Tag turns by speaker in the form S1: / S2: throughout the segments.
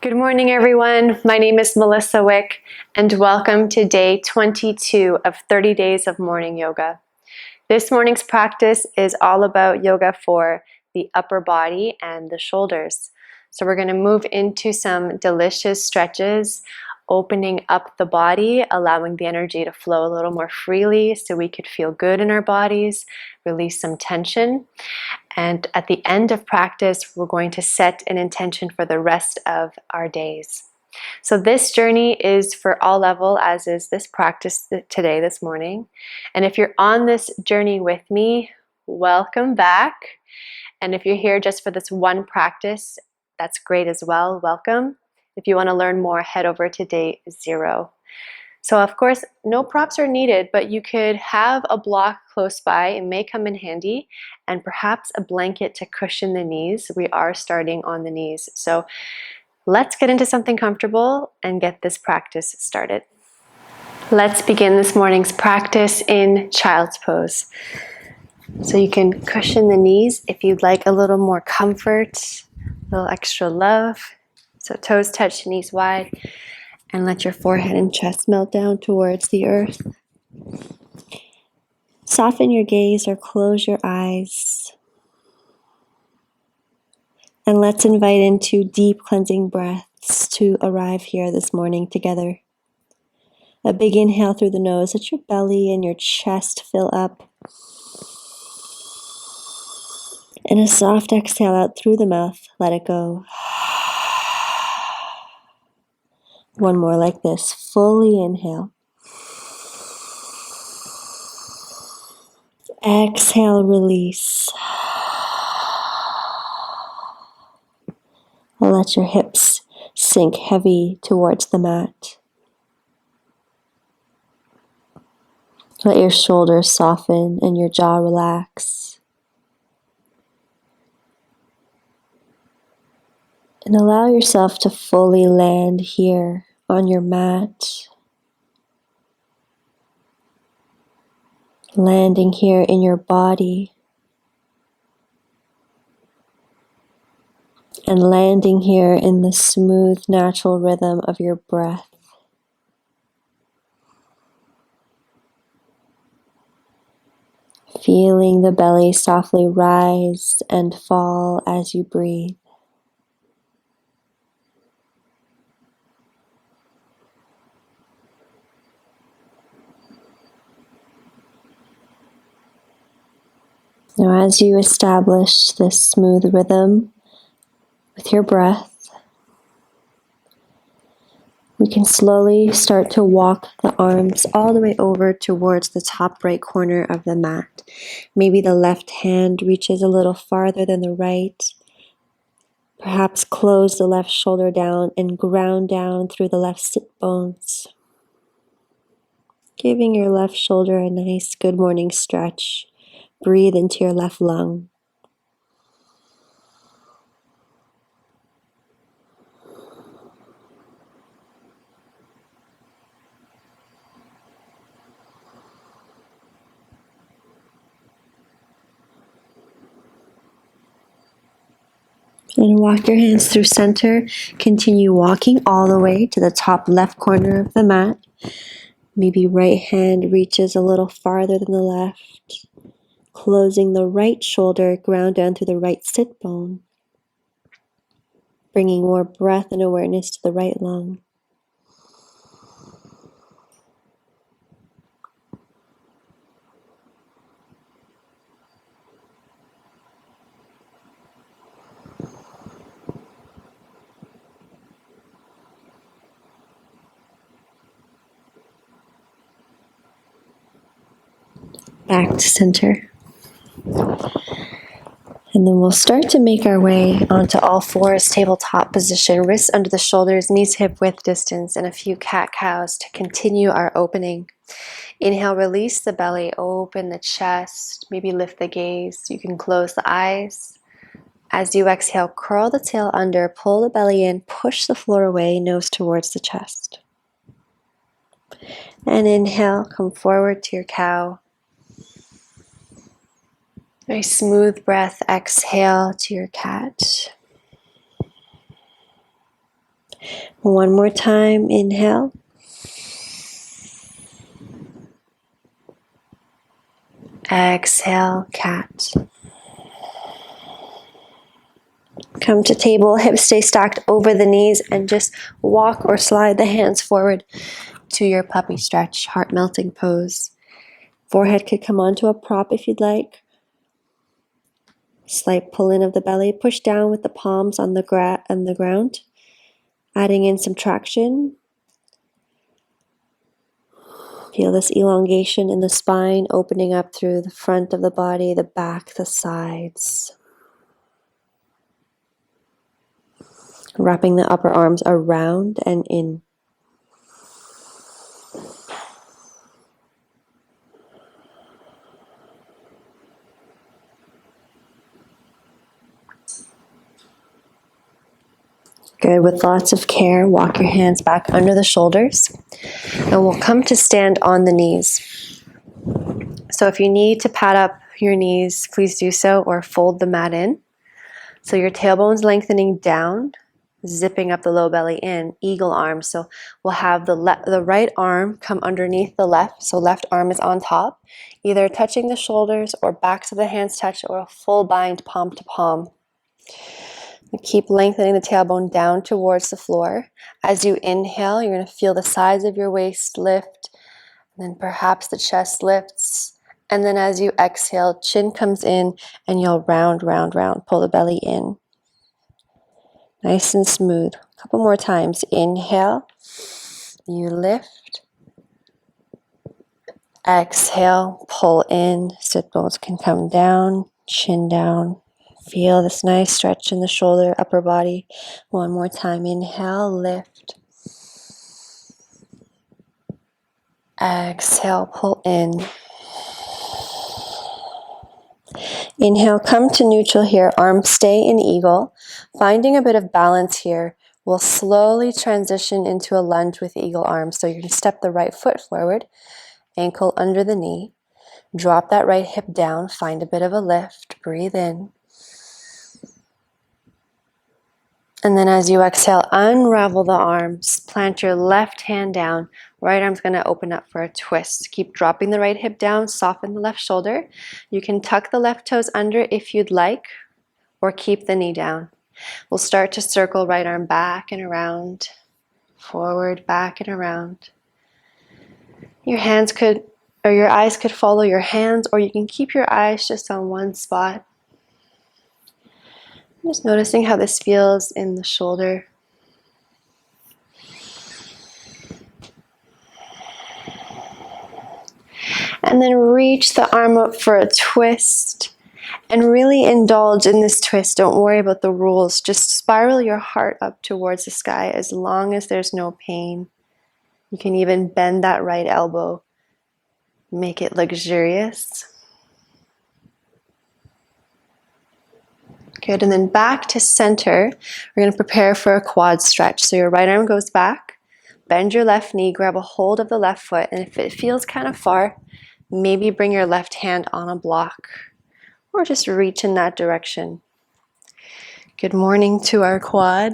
S1: Good morning, everyone. My name is Melissa Wick, and welcome to day 22 of 30 days of morning yoga. This morning's practice is all about yoga for the upper body and the shoulders. So we're going to move into some delicious stretches, opening up the body, allowing the energy to flow a little more freely so we could feel good in our bodies, release some tension. And at the end of practice, we're going to set an intention for the rest of our days. So this journey is for all level, as is this practice today, this morning. And if you're on this journey with me, welcome back. And if you're here just for this one practice, that's great as well. Welcome. If you want to learn more, head over to day 0. So of course, no props are needed, but you could have a block close by. It may come in handy, and perhaps a blanket to cushion the knees. We are starting on the knees. So let's get into something comfortable and get this practice started. Let's begin this morning's practice in child's pose. So you can cushion the knees if you'd like a little more comfort, a little extra love. So toes touch, knees wide. And let your forehead and chest melt down towards the earth. Soften your gaze or close your eyes. And let's invite into deep cleansing breaths to arrive here this morning together. A big inhale through the nose. Let your belly and your chest fill up. And a soft exhale out through the mouth. Let it go. One more like this. Fully inhale. Exhale, release. Let your hips sink heavy towards the mat. Let your shoulders soften and your jaw relax. And allow yourself to fully land here on your mat. Landing here in your body. And landing here in the smooth, natural rhythm of your breath. Feeling the belly softly rise and fall as you breathe. Now, as you establish this smooth rhythm with your breath, we can slowly start to walk the arms all the way over towards the top right corner of the mat. Maybe the left hand reaches a little farther than the right. Perhaps close the left shoulder down and ground down through the left sit bones. Giving your left shoulder a nice good morning stretch. Breathe into your left lung. And walk your hands through center. Continue walking all the way to the top left corner of the mat. Maybe right hand reaches a little farther than the left. Closing the right shoulder, ground down through the right sit bone. Bringing more breath and awareness to the right lung. Back to center. And then we'll start to make our way onto all fours, tabletop position, wrists under the shoulders, knees hip width distance, and a few cat-cows to continue our opening. Inhale, release the belly, open the chest, maybe lift the gaze. You can close the eyes. As you exhale, curl the tail under, pull the belly in, push the floor away, nose towards the chest. And inhale, come forward to your cow. Nice smooth breath, exhale to your cat. One more time, inhale. Exhale, cat. Come to table, hips stay stacked over the knees, and just walk or slide the hands forward to your puppy stretch, heart melting pose. Forehead could come onto a prop if you'd like. Slight pull in of the belly, push down with the palms on the ground, adding in some traction. Feel this elongation in the spine, opening up through the front of the body, the back, the sides. Wrapping the upper arms around and in. Good. With lots of care, walk your hands back under the shoulders, and we'll come to stand on the knees. So if you need to pad up your knees, please do so, or fold the mat in. So your tailbone's lengthening down, zipping up the low belly in, eagle arm. So we'll have the right arm come underneath the left, so left arm is on top, either touching the shoulders or backs of the hands touch, or a full bind palm to palm. Keep lengthening the tailbone down towards the floor. As you inhale, you're going to feel the sides of your waist lift, and then perhaps the chest lifts. And then as you exhale, chin comes in and you'll round, round, round. Pull the belly in. Nice and smooth. A couple more times. Inhale, you lift. Exhale, pull in. Sit bones can come down, chin down. Feel this nice stretch in the shoulder, upper body. One more time. Inhale, lift. Exhale, pull in. Inhale, come to neutral here. Arms stay in eagle. Finding a bit of balance here, we'll slowly transition into a lunge with eagle arms. So you're going to step the right foot forward, ankle under the knee. Drop that right hip down. Find a bit of a lift. Breathe in. And then as you exhale, unravel the arms. Plant your left hand down. Right arm's going to open up for a twist. Keep dropping the right hip down. Soften the left shoulder. You can tuck the left toes under if you'd like, or keep the knee down. We'll start to circle right arm back and around, forward, back and around. Your eyes could follow your hands, or you can keep your eyes just on one spot. Just noticing how this feels in the shoulder. And then reach the arm up for a twist. And really indulge in this twist. Don't worry about the rules. Just spiral your heart up towards the sky as long as there's no pain. You can even bend that right elbow. Make it luxurious. Good, and then back to center. We're going to prepare for a quad stretch. So your right arm goes back. Bend your left knee, grab a hold of the left foot. And if it feels kind of far, maybe bring your left hand on a block. Or just reach in that direction. Good morning to our quad.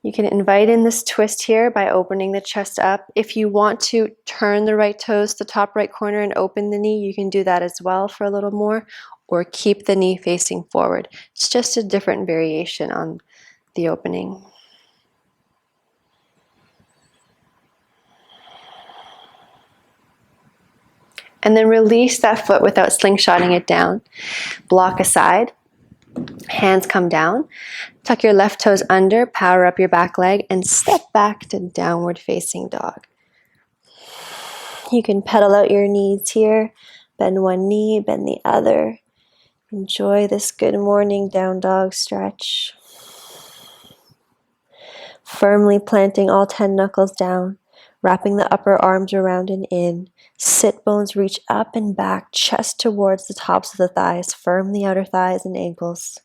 S1: You can invite in this twist here by opening the chest up. If you want to turn the right toes to the top right corner and open the knee, you can do that as well for a little more, or keep the knee facing forward. It's just a different variation on the opening. And then release that foot without slingshotting it down. Block aside. Hands come down. Tuck your left toes under, power up your back leg, and step back to downward facing dog. You can pedal out your knees here. Bend one knee, bend the other. Enjoy this good morning down dog stretch. Firmly planting all 10 knuckles down, wrapping the upper arms around and in. Sit bones reach up and back, chest towards the tops of the thighs. Firm the outer thighs and ankles.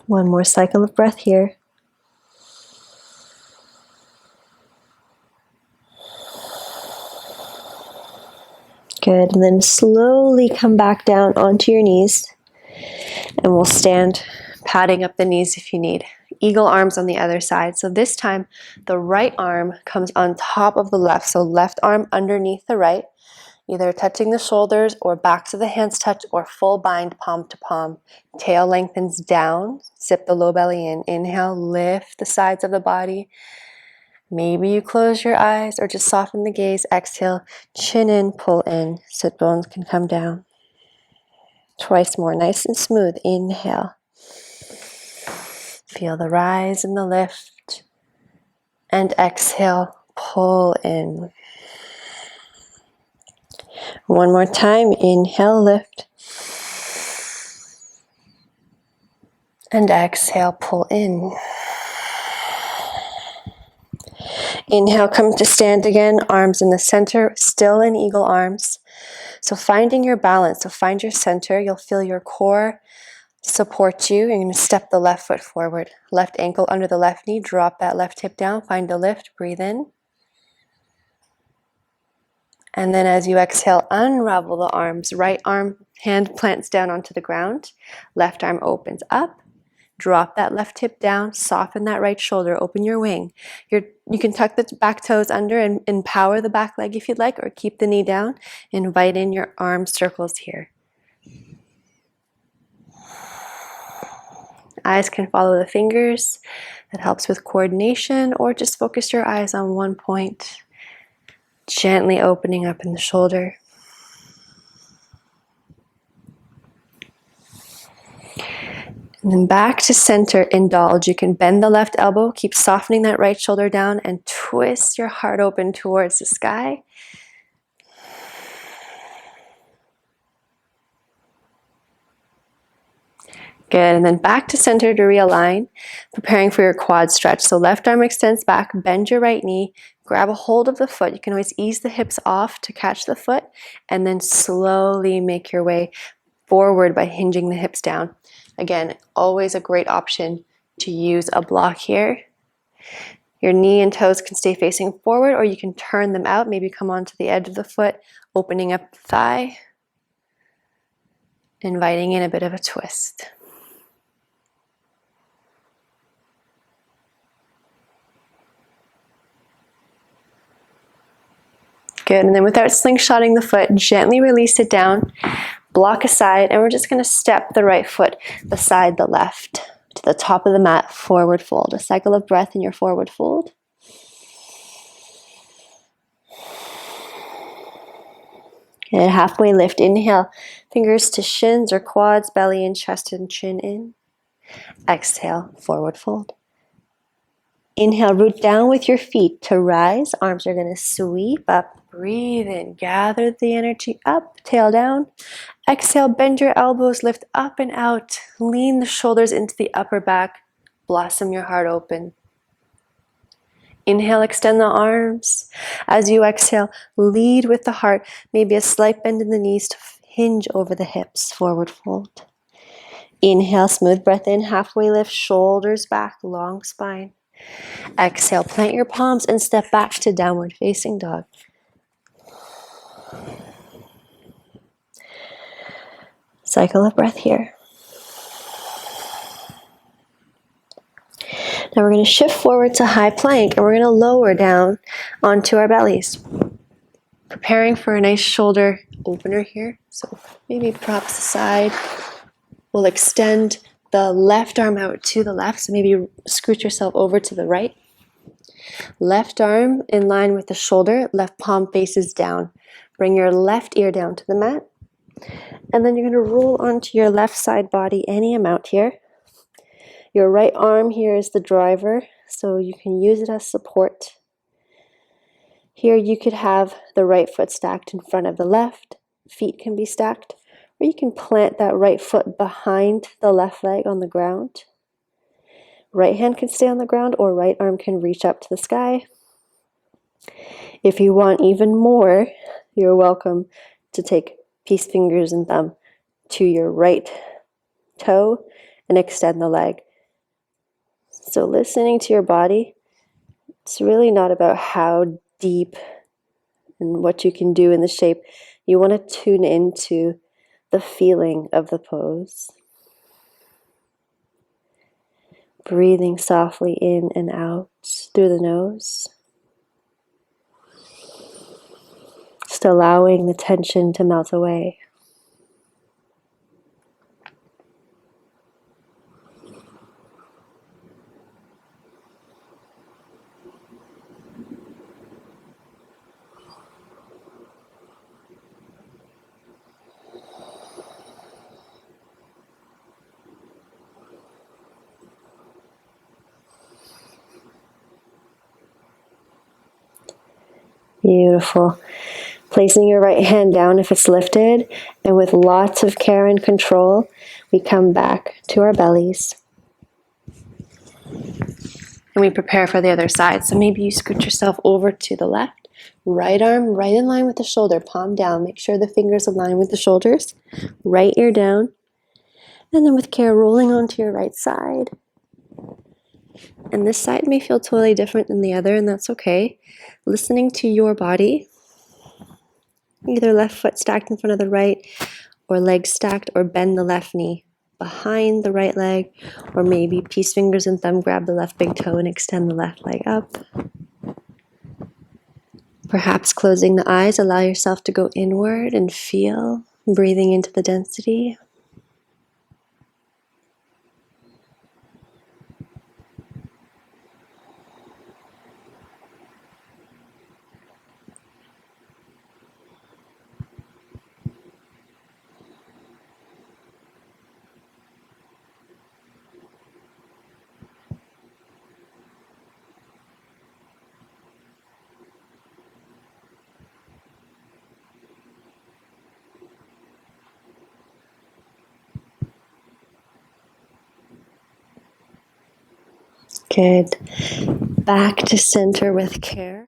S1: One more cycle of breath here. Good. And then slowly come back down onto your knees. And we'll stand, patting up the knees if you need. Eagle arms on the other side. So this time, the right arm comes on top of the left. So left arm underneath the right, either touching the shoulders or backs of the hands touch or full bind palm to palm. Tail lengthens down, sip the low belly in. Inhale, lift the sides of the body. Maybe you close your eyes or just soften the gaze. Exhale, chin in, pull in. Sit bones can come down. Twice more, nice and smooth. Inhale. Feel the rise and the lift. And exhale, pull in. One more time. Inhale, lift. And exhale, pull in. Inhale, come to stand again. Arms in the center, still in eagle arms. So finding your balance. So find your center. You'll feel your core support you. You're going to step the left foot forward. Left ankle under the left knee. Drop that left hip down. Find a lift. Breathe in. And then as you exhale, unravel the arms. Right arm, hand plants down onto the ground. Left arm opens up. Drop that left hip down. Soften that right shoulder. Open your wing. You can tuck the back toes under and empower the back leg if you'd like, or keep the knee down. Invite in your arm circles here. Eyes can follow the fingers. That helps with coordination, or just focus your eyes on one point. Gently opening up in the shoulder. And then back to center, indulge. You can bend the left elbow, keep softening that right shoulder down, and twist your heart open towards the sky. Good, and then back to center to realign, preparing for your quad stretch. So left arm extends back, bend your right knee, grab a hold of the foot. You can always ease the hips off to catch the foot, and then slowly make your way forward by hinging the hips down. Again, always a great option to use a block here. Your knee and toes can stay facing forward, or you can turn them out, maybe come onto the edge of the foot, opening up the thigh, inviting in a bit of a twist. Good, and then without slingshotting the foot, gently release it down, block aside, and we're just going to step the right foot beside the left to the top of the mat, forward fold. A cycle of breath in your forward fold. And halfway lift, inhale, fingers to shins or quads, belly in, chest and chin in. Exhale, forward fold. Inhale, root down with your feet to rise. Arms are going to sweep up. Breathe in, gather the energy up, tail down. Exhale, bend your elbows, lift up and out. Lean the shoulders into the upper back. Blossom your heart open. Inhale, extend the arms. As you exhale, lead with the heart. Maybe a slight bend in the knees to hinge over the hips. Forward fold. Inhale, smooth breath in, halfway lift, shoulders back, long spine. Exhale, plant your palms and step back to downward facing dog. Cycle of breath here. Now we're going to shift forward to high plank, and we're going to lower down onto our bellies. Preparing for a nice shoulder opener here. So maybe props aside. We'll extend the left arm out to the left. So maybe scoot yourself over to the right. Left arm in line with the shoulder. Left palm faces down. Bring your left ear down to the mat. And then you're going to roll onto your left side body any amount here. Your right arm here is the driver, so you can use it as support. Here you could have the right foot stacked in front of the left. Feet can be stacked. Or you can plant that right foot behind the left leg on the ground. Right hand can stay on the ground, or right arm can reach up to the sky. If you want even more, you're welcome to take peace fingers and thumb to your right toe and extend the leg. So listening to your body, it's really not about how deep and what you can do in the shape. You want to tune into the feeling of the pose. Breathing softly in and out through the nose. Just allowing the tension to melt away. Beautiful. Placing your right hand down if it's lifted, and with lots of care and control, we come back to our bellies. And we prepare for the other side. So maybe you scoot yourself over to the left, right arm right in line with the shoulder, palm down. Make sure the fingers align with the shoulders, right ear down. And then with care, rolling onto your right side. And this side may feel totally different than the other, and that's okay. Listening to your body. Either left foot stacked in front of the right, or legs stacked, or bend the left knee behind the right leg, or maybe peace fingers and thumb grab the left big toe and extend the left leg up. Perhaps closing the eyes, allow yourself to go inward and feel, breathing into the density. Good. Back to center with care.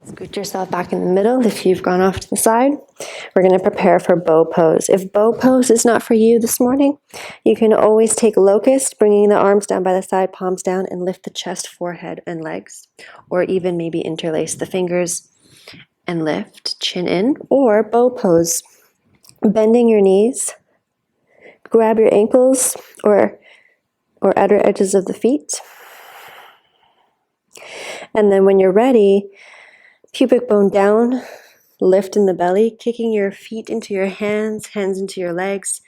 S1: Scoot yourself back in the middle if you've gone off to the side. We're going to prepare for bow pose. If bow pose is not for you this morning, you can always take locust, bringing the arms down by the side, palms down, and lift the chest, forehead, and legs. Or even maybe interlace the fingers and lift, chin in. Or bow pose, bending your knees, grab your ankles or outer edges of the feet. And then when you're ready, pubic bone down, lift in the belly, kicking your feet into your hands, hands into your legs.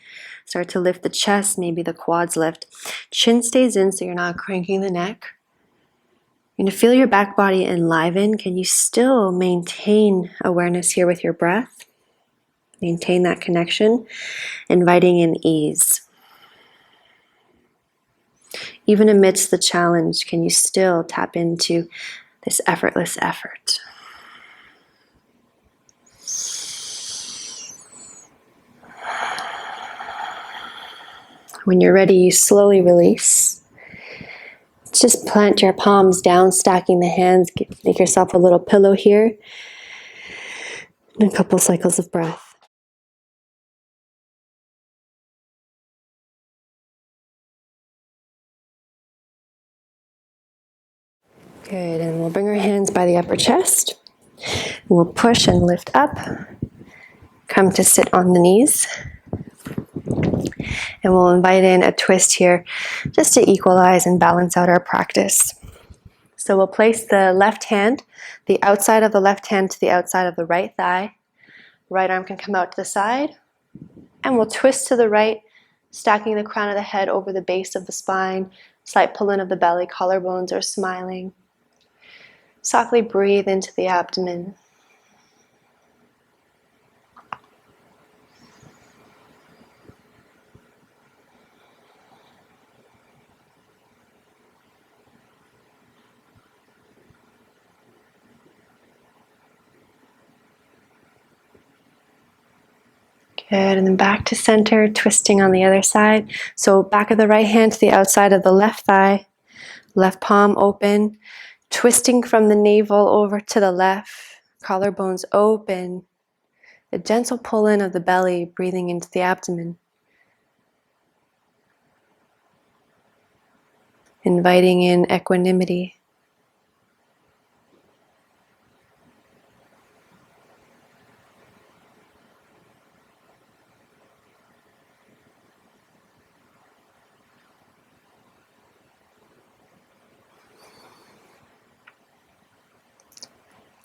S1: Start to lift the chest, maybe the quads lift. Chin stays in so you're not cranking the neck. You're going to feel your back body enliven. Can you still maintain awareness here with your breath? Maintain that connection, inviting in ease. Even amidst the challenge, can you still tap into this effortless effort? When you're ready, you slowly release. Just plant your palms down, stacking the hands. Make yourself a little pillow here. And a couple cycles of breath. Good, and we'll bring our hands by the upper chest. We'll push and lift up. Come to sit on the knees. And we'll invite in a twist here just to equalize and balance out our practice. So we'll place the left hand, the outside of the left hand to the outside of the right thigh. Right arm can come out to the side. And we'll twist to the right, stacking the crown of the head over the base of the spine. Slight pull in of the belly, collarbones are smiling. Softly breathe into the abdomen. Good, and then back to center, twisting on the other side. So back of the right hand to the outside of the left thigh, left palm open, twisting from the navel over to the left, collarbones open, a gentle pull in of the belly, breathing into the abdomen. Inviting in equanimity.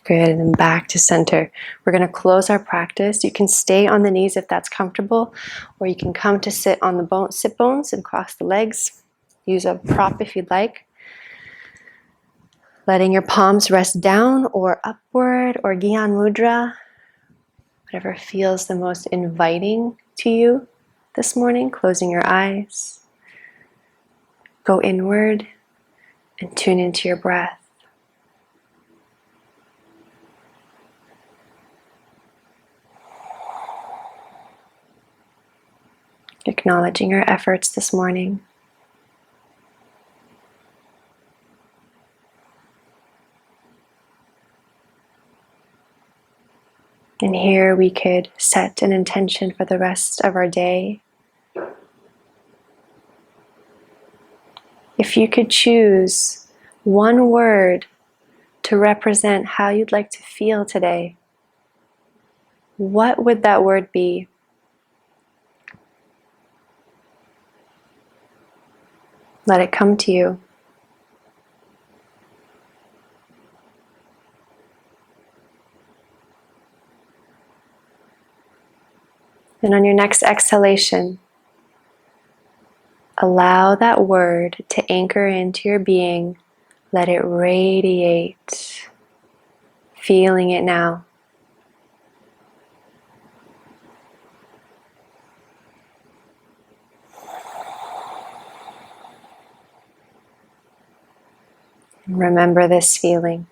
S1: Good, and then back to center. We're going to close our practice. You can stay on the knees if that's comfortable, or you can come to sit on the sit bones and cross the legs. Use a prop if you'd like. Letting your palms rest down or upward, or Gyan Mudra, whatever feels the most inviting to you this morning. Closing your eyes. Go inward and tune into your breath. Acknowledging your efforts this morning. And here we could set an intention for the rest of our day. If you could choose one word to represent how you'd like to feel today, what would that word be? Let it come to you. And on your next exhalation, allow that word to anchor into your being. Let it radiate, feeling it now. And remember this feeling.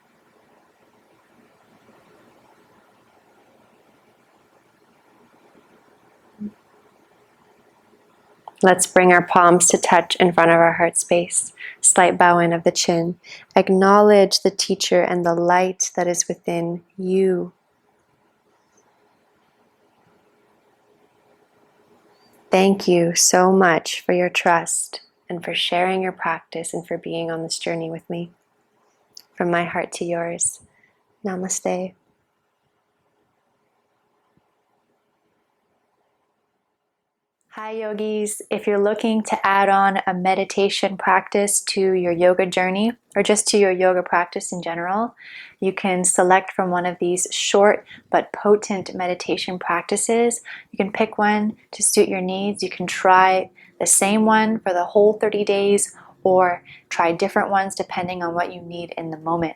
S1: Let's bring our palms to touch in front of our heart space. Slight bow in of the chin. Acknowledge the teacher and the light that is within you. Thank you so much for your trust and for sharing your practice and for being on this journey with me. From my heart to yours. Namaste. Hi yogis, if you're looking to add on a meditation practice to your yoga journey or just to your yoga practice in general, you can select from one of these short but potent meditation practices. You can pick one to suit your needs. You can try the same one for the whole 30 days or try different ones depending on what you need in the moment.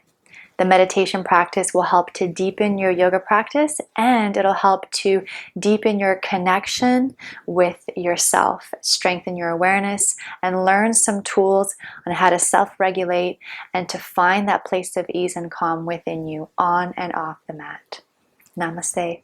S1: The meditation practice will help to deepen your yoga practice, and it'll help to deepen your connection with yourself, strengthen your awareness, and learn some tools on how to self-regulate and to find that place of ease and calm within you on and off the mat. Namaste.